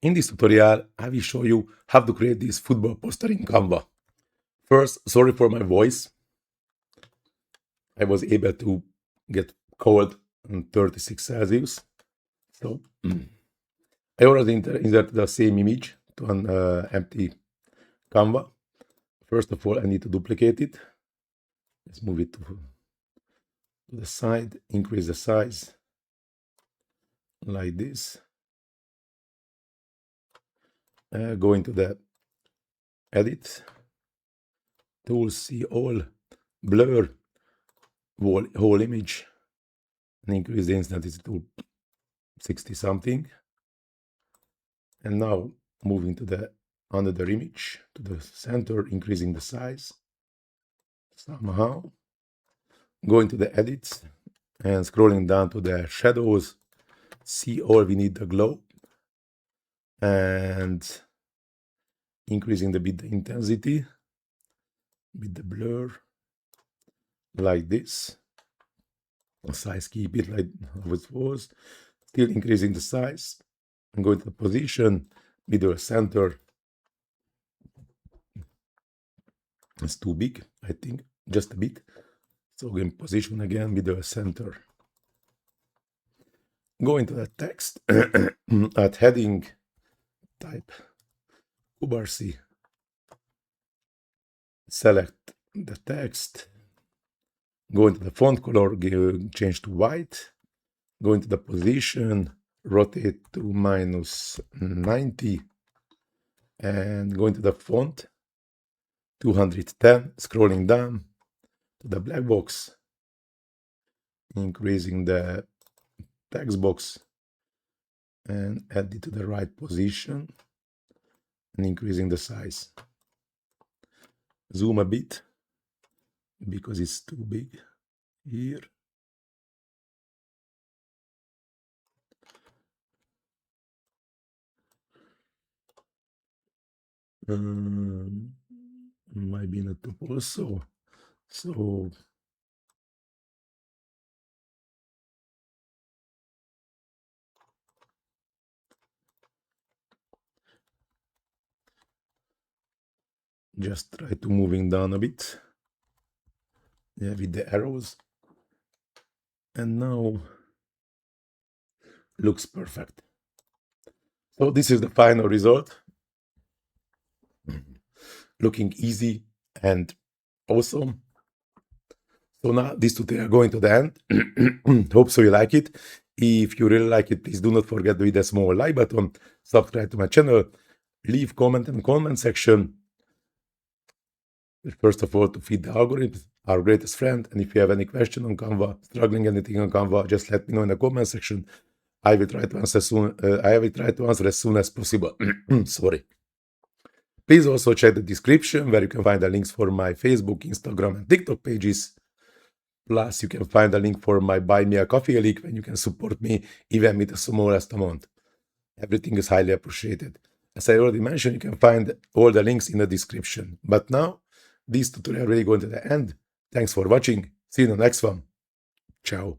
In this tutorial, I will show you how to create this football poster in Canva. First, sorry for my voice. I was able to get cold on 36 Celsius. So I already inserted the same image to an empty Canva. First of all, I need to duplicate it. Let's move it to the side, increase the size like this. Go into the edit tools, see all, blur whole image, and increase the intensity to 60 something. And now moving to the another image to the center, increasing the size somehow. Going to the edits and scrolling down to the shadows, see all, we need the glow, and increasing the bit the intensity with the blur like this. The size, keep it like how it was, still increasing the size, and going to the position, middle center. It's too big, I think, just a bit. So again, position again, middle center. Go into the text at heading, type Ubarsi, select the text, go into the font color, change to white, go into the position, rotate to -90, and go into the font 210, scrolling down to the black box, increasing the text box and add it to the right position and increasing the size. Zoom a bit because it's too big here. Might be not too also. So just try to moving down a bit, yeah, with the arrows, and now looks perfect. So this is the final result, looking easy and awesome. So now this tutorial going to the end. Hope so you like it. If you really like it, please do not forget to hit the small like button, subscribe to my channel, leave comment in the comment section. First of all, to feed the algorithms, our greatest friend. And if you have any question on Canva, struggling anything on Canva, just let me know in the comment section. I will try to answer soon. I will try to answer as soon as possible. Sorry. Please also check the description where you can find the links for my Facebook, Instagram, and TikTok pages. Plus, you can find a link for my Buy Me a Coffee link when you can support me even with the smallest amount. Everything is highly appreciated. As I already mentioned, you can find all the links in the description. But now, this tutorial really going to the end. Thanks for watching. See you in the next one. Ciao.